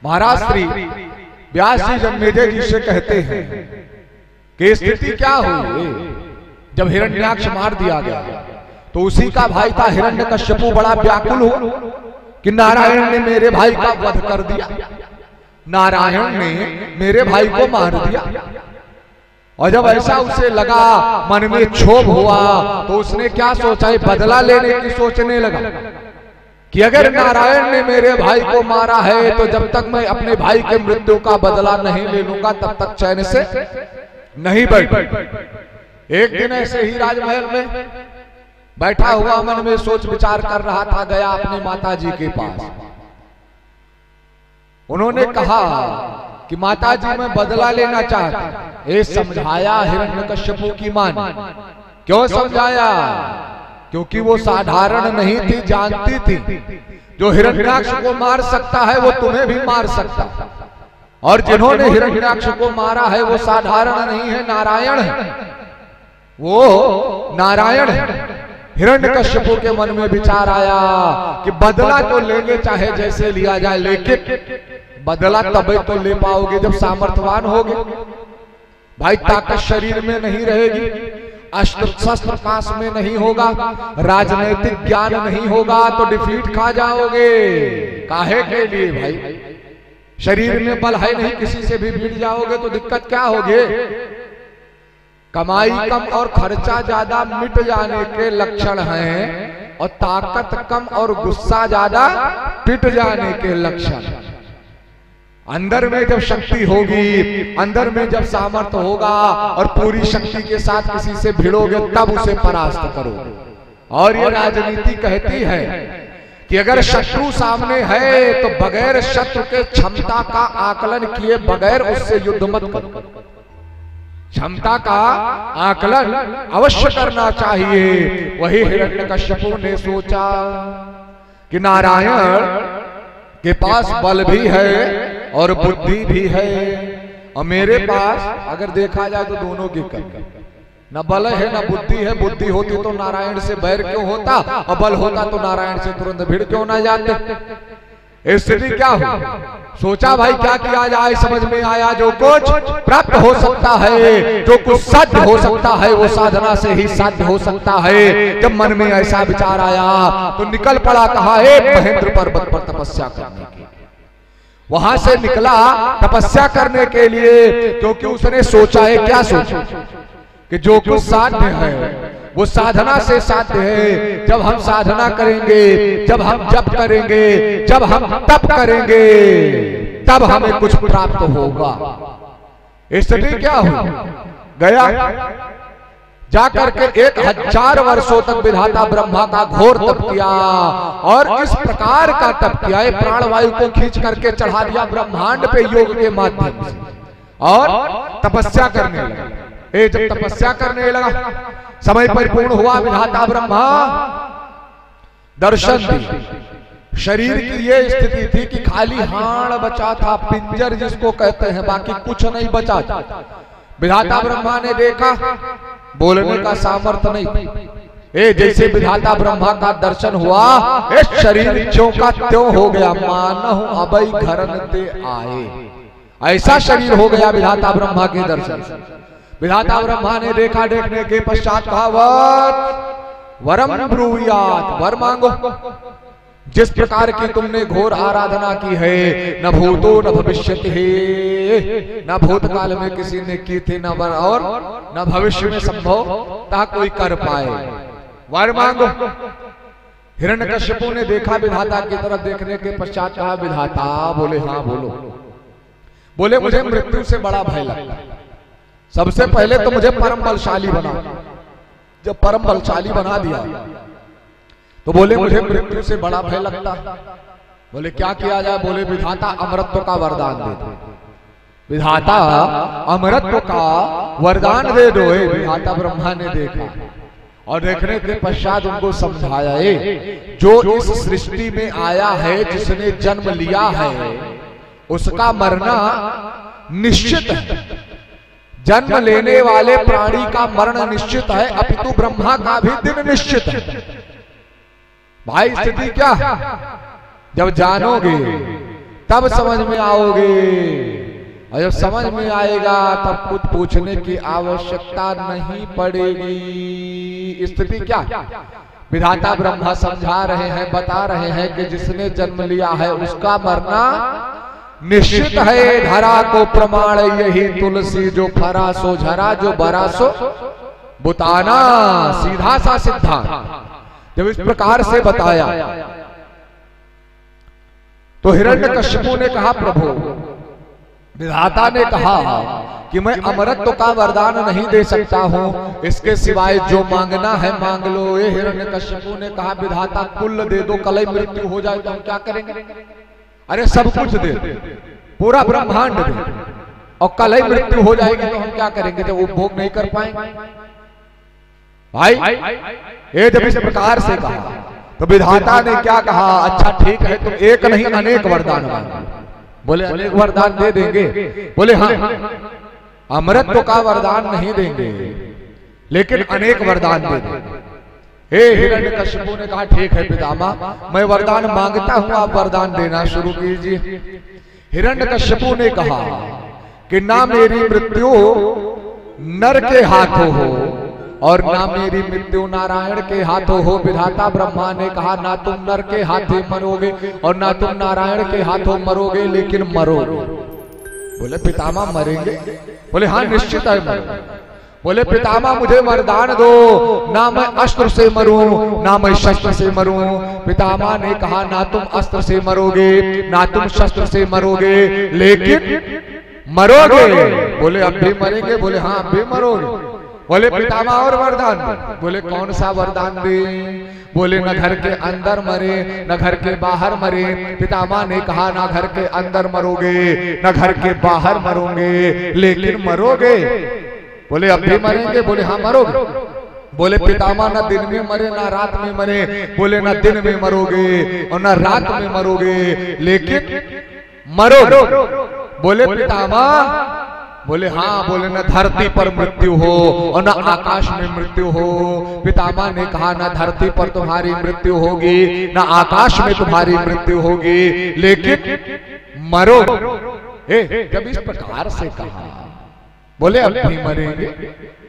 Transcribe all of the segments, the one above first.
महाराज श्री व्यास जी जन्मेजय जी से कहते हैं कि स्थिति क्या हुई जब हिरण्याक्ष मार दिया गया, तो उसी का भाई था हिरण्यकश्यपु बड़ा व्याकुल हुआ कि नारायण ने मेरे भाई का वध कर दिया, नारायण ने मेरे भाई को मार दिया। और जब ऐसा उसे लगा, मन में क्षोभ हुआ, तो उसने क्या सोचा, बदला लेने की सोचने लगा कि अगर नारायण ने मेरे भाई को मारा है तो जब तक मैं अपने भाई के मृत्यु का बदला नहीं ले लूंगा तब तक चैन से नहीं बैठ। एक दिन ऐसे ही राजमहल में बैठा हुआ मन में सोच विचार कर रहा था, गया अपने माता जी के पास। उन्होंने कहा कि माता जी मैं बदला लेना चाहता। ये समझाया हिरण्यकश्यपु की मां ने। क्यों समझाया? क्योंकि वो साधारण नहीं थी, जानती थी जो हिरण्याक्ष को मार सकता है वो तुम्हें भी मार सकता है, और जिन्होंने हिरण्याक्ष को मारा है वो साधारण नहीं है, नारायण है, वो नारायण है। हिरण्यकश्यपु के मन में विचार आया कि बदला तो लेंगे चाहे जैसे लिया जाए, लेकिन बदला तभी तो ले पाओगे जब सामर्थ्यवान होगे। भाई ताकत शरीर में नहीं रहेगी, अस्त्र शस्त्र पास में नहीं होगा, राजनीतिक ज्ञान नहीं होगा तो डिफीट खा जाओगे। काहे के लिए भाई? शरीर में बल है नहीं, किसी से भी भिड़ जाओगे तो दिक्कत क्या होगी? कमाई कम और खर्चा ज्यादा मिट जाने के लक्षण हैं, और ताकत कम और गुस्सा ज्यादा पिट जाने के लक्षण। अंदर में जब शक्ति होगी, अंदर में जब सामर्थ्य होगा और पूरी शक्ति के साथ किसी से भिड़ोगे तब उसे परास्त करोगे। और ये राजनीति कहती है कि अगर शत्रु सामने है तो बगैर शत्रु के क्षमता का आकलन किए बगैर उससे युद्ध मत करो। क्षमता का आकलन अवश्य करना चाहिए। वही हिरण्यकश्यपु ने सोचा कि नारायण के पास बल भी है और बुद्धि भी है, और मेरे पास अगर देखा जाए तो दोनों की कमी, न बल है न बुद्धि है। बुद्धि होती तो नारायण से बैर क्यों होता, और बल होता तो नारायण से तुरंत भिड़ क्यों ना जाते। स्थिति क्या हो? सोचा भाई क्या किया जाए। समझ में आया जो कुछ प्राप्त हो सकता है, जो कुछ साध्य हो सकता है वो साधना से ही साध्य हो सकता है। जब मन में ऐसा विचार आया तो निकल पड़ा, कहा है महेंद्र पर्वत पर तपस्या करने के। वहां से निकला तपस्या करने के लिए, क्योंकि उसने सोचा है, क्या सोचा कि जो कुछ साध्य है वो साधना से साध्य है। जब हम साधना करेंगे, जब हम जप करेंगे, जब हम तप करेंगे, तब हमें कुछ प्राप्त होगा। स्थिति क्या हो गया? जाकर के 1000 वर्षों तक विधाता ब्रह्मा का घोर तप किया, और इस प्रकार का तप किया, प्राणवायु को खींच करके चढ़ा दिया ब्रह्मांड पे योग के माध्यम से, और तपस्या करने लगा। जब तपस्या करने लगा, समय परिपूर्ण हुआ, विधाता ब्रह्मा दर्शन दी। शरीर की ये स्थिति थी कि खाली हाड़ बचा था, पिंजर जिसको कहते हैं, बाकी कुछ नहीं बचा था। विधाता ब्रह्मा ने देखा, बोलने का सामर्थ्य नहीं। जैसे विधाता ब्रह्मा का दर्शन हुआ, शरीर ज्यों का त्यों हो गया, मानहु अबई घरन ते आए। ऐसा शरीर हो गया विधाता ब्रह्मा के दर्शन से। विधाता ब्रह्मा ने देखा, देखने के पश्चात कहा, वरम ब्रूयात, वर मांगो। जिस प्रकार की तुमने घोर आराधना की है, न भूतो न भविष्यति है, न भूतकाल में किसी ने की थी, न और न भविष्य में संभव कोई कर पाए, वर मांगो। हिरण्यकश्यपु ने देखा विधाता की तरफ, देखने के पश्चात कहा, विधाता। बोले हाँ बोलो। बोले मुझे मृत्यु से बड़ा भय लगता है। सबसे पहले तो मुझे परम बलशाली बना। जब परम बलशाली बना दिया तो बोले मुझे मृत्यु से बड़ा भय लगता। बोले क्या किया जाए? बोले विधाता अमरत्व का वरदान दे दो। विधाता अमरत्व का वरदान दे दो। विधाता ब्रह्मा ने देखा, और देखने के पश्चात उनको समझाया, जो इस सृष्टि में आया है, जिसने जन्म लिया है, उसका मरना निश्चित है। जन्म लेने वाले प्राणी का मरण निश्चित है, अपितु ब्रह्मा का भी दिन निश्चित है। भाई स्थिति क्या? जब जानोगे तब समझ में आओगे। और जब समझ में आएगा तब कुछ पूछने की आवश्यकता नहीं पड़ेगी। स्थिति क्या? विधाता ब्रह्मा समझा रहे हैं, बता रहे हैं कि जिसने जन्म लिया है उसका मरना निश्चित है। धरा को प्रमाण यही तुलसी, जो फरा सो झरा, जो बरा सो बुताना। सीधा सा सिद्धांत जब इस प्रकार से बताया तो हिरण्यकश्यपु ने कहा, प्रभु विधाता ने कहा कि मैं अमरत्व का वरदान नहीं दे सकता हूं, इसके सिवाय जो मांगना है मांग लो। ये हिरण्यकश्यपु ने कहा, विधाता कुल दे दो, कल ही मृत्यु हो जाए तो हम क्या करेंगे? अरे सब कुछ दे, पूरा ब्रह्मांड दे, और कल ही मृत्यु हो जाएगी तो हम क्या करेंगे जब उपभोग नहीं कर पाएंगे? भाई ये जब इस प्रकार से कहा तो विधाता ने क्या कहा, अच्छा ठीक है तुम एक नहीं अनेक वरदान मांगो। बोले अनेक वरदान दे देंगे? बोले हाँ, अमरत्व का वरदान नहीं देंगे लेकिन अनेक वरदान दे देंगे। हे हिरण्यकश्यपु ने कहा, ठीक है पितामह, मैं वरदान मांगता हूं, आप वरदान देना शुरू कीजिए। हिरण्यकश्यपु ने कहा कि ना मेरी मृत्यु नर के हाथों हो और ना मेरी मृत्यु नारायण के हाथों हो। विधाता ब्रह्मा ने कहा, ना तुम नर के हाथों मरोगे और ना तुम नारायण के हाथों मरोगे, लेकिन मरोगे। बोले पितामह मरेंगे? बोले हाँ निश्चित है मरोगे। बोले पितामह मुझे वरदान दो, ना मैं अस्त्र से मरूं ना मैं शस्त्र से मरूं। पितामह ने कहा, ना तुम अस्त्र से मरोगे ना तुम शस्त्र से मरोगे, लेकिन मरोगे। बोले अब भी मरेंगे? बोले हाँ अब भी मरोगे। बोले पितामह और वरदान? बोले कौन सा वरदान दे? बोले न घर के अंदर मरे न घर के बाहर मरे। पितामह ने कहा, ना घर के अंदर मरोगे न घर के बाहर मरोगे, लेकिन मरोगे। बोले अब भी मरेंगे? बोले हाँ मरोगे। बोले पितामह न दिन में मरे ना रात में मरे। बोले न दिन में मरोगे और न रात में मरोगे, लेकिन मरोगे। बोले पितामह? बोले हाँ। बोले न धरती पर मृत्यु हो और न आकाश में मृत्यु हो। पितामह ने कहा, ना धरती पर तुम्हारी मृत्यु होगी ना आकाश में तुम्हारी मृत्यु होगी, लेकिन मरोगे। जब इस प्रकार से कहा, बोले अब भी मरेंगे?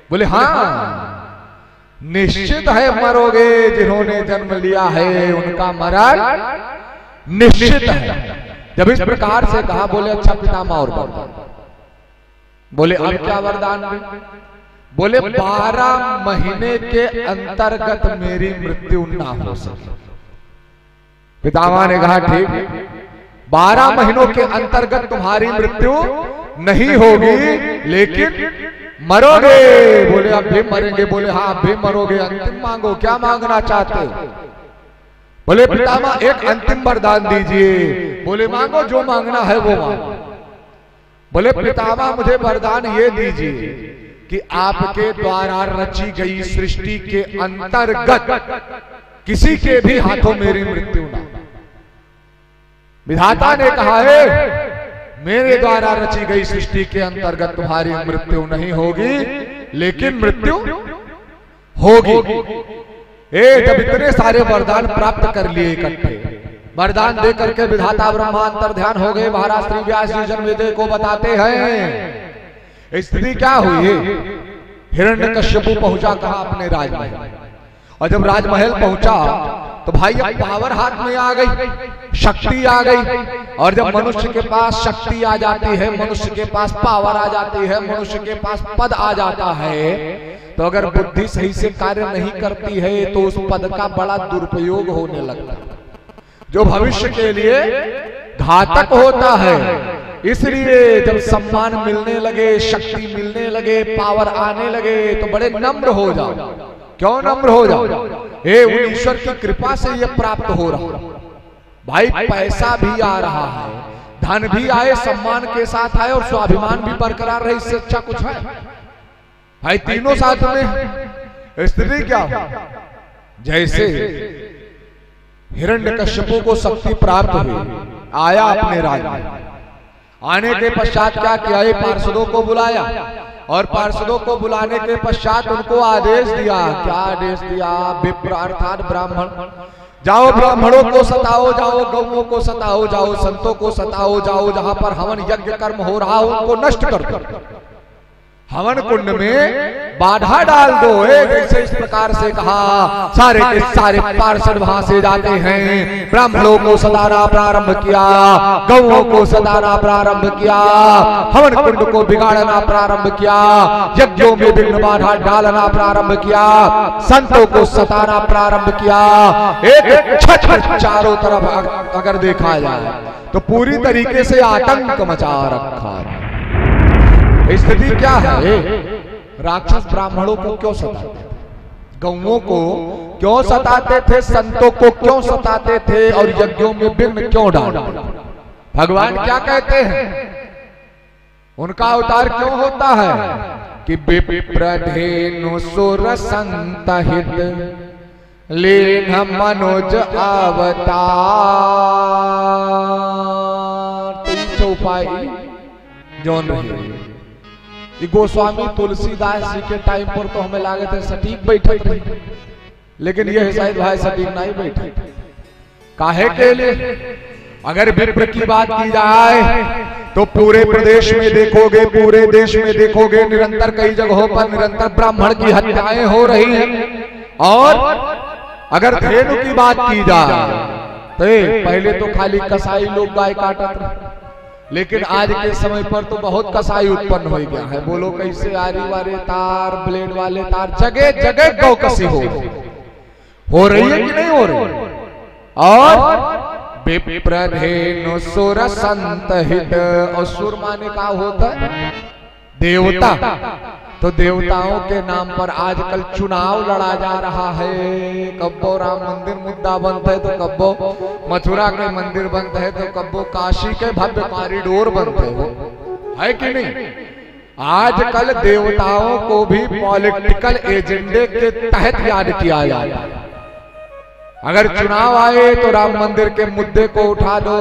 बोले हाँ निश्चित है मरोगे। जिन्होंने जन्म लिया है उनका मरण निश्चित है। जब इस प्रकार से कहा, बोले अच्छा पितामह और वरदान? बोले अब क्या वरदान दे? बोले 12 महीने के अंतर्गत मेरी मृत्यु ना हो सके। पितामह ने कहा ठीक, 12 महीनों के अंतर्गत तुम्हारी मृत्यु नहीं होगी, लेकिन मरोगे। बोले अब भी मरेंगे? बोले हाँ अब भी मरोगे। अंतिम मांगो, क्या मांगना चाहते हो? बोले पितामह एक अंतिम वरदान दीजिए। बोले मांगो, जो मांगना है वो मांगो। बोले पितामह मुझे वरदान ये दीजिए कि आपके द्वारा रची गई सृष्टि के अंतर्गत किसी के भी हाथों मेरी मृत्यु ना। विधाता ने कहा है, मेरे द्वारा रची गई सृष्टि के अंतर्गत तुम्हारी मृत्यु नहीं होगी, लेकिन मृत्यु होगी। जब इतने सारे वरदान प्राप्त कर लिए इकट्ठे, वरदान दे करके विधाता ब्रह्मा अंतर ध्यान हो गए। महाराज श्री व्यास जी जन्मेजय को बताते हैं स्थिति क्या हुई। हिरण्यकश्यपु पहुंचा कहा अपने राजमहल, और जब राजमहल पहुंचा तो भाई अब पावर हाथ में आ गई, शक्ति आ गई। और जब मनुष्य के पास शक्ति आ जाती है, मनुष्य के पास पावर आ जाती है, मनुष्य के पास पद आ जाता है, तो अगर बुद्धि सही से कार्य नहीं करती है तो उस पद का बड़ा दुरुपयोग होने लगता है, जो भविष्य के लिए घातक होता है। इसलिए जब सम्मान मिलने लगे, शक्ति मिलने लगे, पावर आने लगे, तो बड़े नम्र हो जाओ। क्यों नम्र हो जाओ? उन ईश्वर की कृपा से ये प्राप्त हो रहा। भाई पैसा भी आ रहा है, धन भी आए, सम्मान के साथ आए और स्वाभिमान भी बरकरार रहे, इससे अच्छा कुछ है? भाई तीनों साथ में। स्थिति क्या? जैसे हिरण्यकश्यपु को शक्ति प्राप्त हुई, आया अपने राज्य में। आने के पश्चात क्या किया? पार्षदों को बुलाया, और पार्षदों को बुलाने के पश्चात उनको आदेश दिया। क्या आदेश दिया? विप्र अर्थात ब्राह्मण जाओ ब्राह्मणों को सताओ, जाओ गौओं को सताओ, जाओ संतों को सताओ, जाओ जहां पर हवन यज्ञ कर्म हो रहा उनको नष्ट कर दो, हवन कुंड में बाधा डाल दो। जैसे इस प्रकार से कहा, सारे के सारे पार्षद वहां से जाते हैं, ब्राह्मणों को सताना प्रारंभ किया, गौओं को सताना प्रारंभ किया, हवन कुंड को बिगाड़ना प्रारंभ किया, यज्ञों में विघ्न बाधा डालना प्रारंभ किया, संतों को सताना प्रारंभ किया। एक छत चारों तरफ अगर देखा जाए तो पूरी तरीके से आतंक मचा रखा है। स्थिति क्या है? राक्षस ब्राह्मणों को क्यों सताते थे, गौओं को क्यों सताते थे, संतों को क्यों सताते थे, और यज्ञों में विघ्न क्यों डालते? भगवान क्या कहते हैं, उनका अवतार क्यों होता है कि विप्रधेनु सुर संतहित लीन मनोज अवतार। चौपाई जौन रही गोस्वामी तुलसीदास जी के टाइम पर तो हमें लागे थे सटीक बैठक रही, लेकिन यह शायद भाई सटीक नहीं बैठे। काहे के लिए? अगर विप्र की बात की जाए तो पूरे प्रदेश में देखोगे, पूरे देश में देखोगे, निरंतर कई जगहों पर निरंतर ब्राह्मण की हत्याएं हो रही हैं। और अगर धेनु की बात की जाए तो पहले तो खाली कसाई लोग गाय काटते थे, लेकिन आज के समय पर तो बहुत कसाई उत्पन्न हो गया है। बोलो कैसे? आरी वाले तार, ब्लेड वाले तार, जगह जगह गौ कसी हो रही है कि नहीं हो रही? और विप्रधेनु सुर संतहित, और सुर माने का होता है देवता, तो देवताओं के नाम पर आजकल चुनाव लड़ा जा रहा है। कब्बो राम मंदिर मुद्दा बनता है तो कब्बो मथुरा के मंदिर बनते हैं, तो कब्बो काशी के भव्य कॉरिडोर बनते है कि नहीं? आजकल देवताओं को भी पॉलिटिकल एजेंडे के तहत याद किया जाता है। अगर चुनाव आए तो राम मंदिर के मुद्दे को उठा दो,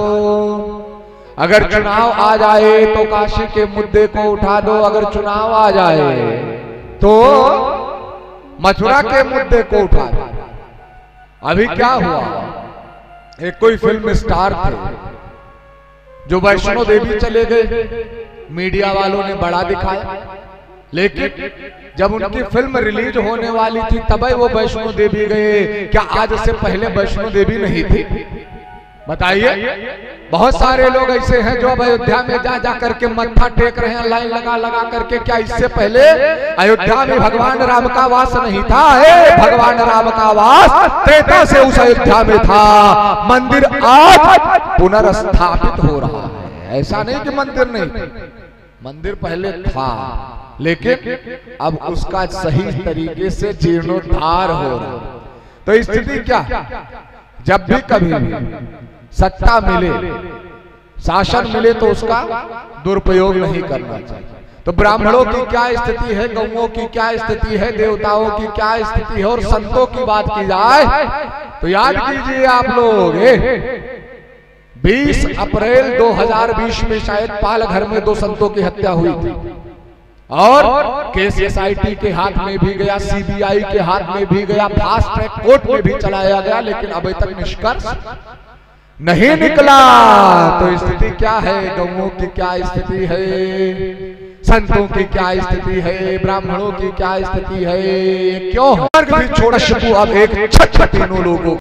अगर चुनाव आ जाए तो काशी के मुद्दे को उठा दो, अगर चुनाव आ जाए तो मथुरा के मुद्दे को उठा दो। अभी क्या हुआ, एक कोई फिल्म स्टार थे जो वैष्णो देवी चले गए, मीडिया वालों ने बड़ा दिखाया, लेकिन जब उनकी फिल्म रिलीज होने वाली थी तभी वो वैष्णो देवी गए। क्या आज से पहले वैष्णो देवी नहीं थी? बताइए। बहुत सारे लोग ऐसे हैं जो अब अयोध्या में जा जा करके मत्था टेक रहे हैं, लाइन लगा लगा करके। क्या इससे पहले अयोध्या में भगवान राम का वास नहीं था? भगवान राम का वास त्रेता से उस अयोध्या में था। मंदिर आज पुनर्स्थापित हो रहा है, ऐसा नहीं कि मंदिर नहीं, मंदिर पहले था, लेकिन अब उसका सही तरीके से जीर्णोद्धार हो रहा है। तो स्थिति क्या? जब भी कभी सत्ता मिले, शासन मिले, तो उसका दुरुपयोग नहीं करना चाहिए। तो ब्राह्मणों की क्या स्थिति है, गौओं की क्या स्थिति है, देवताओं की क्या स्थिति है, और संतों की बात की जाए तो याद कीजिए आप लोग, 20 अप्रैल 2020 में शायद पालघर में 2 संतों की हत्या हुई थी, और केस SIT के हाथ में भी गया, CBI के हाथ में भी गया, फास्ट ट्रैक कोर्ट में भी चलाया गया, लेकिन अभी तक निष्कर्ष नहीं निकला। तो स्थिति क्या है? गौओं की क्या स्थिति है, संतों की क्या स्थिति है, ब्राह्मणों की क्या स्थिति है, क्यों है? छोड़ अब एक छठ तीनों लोगों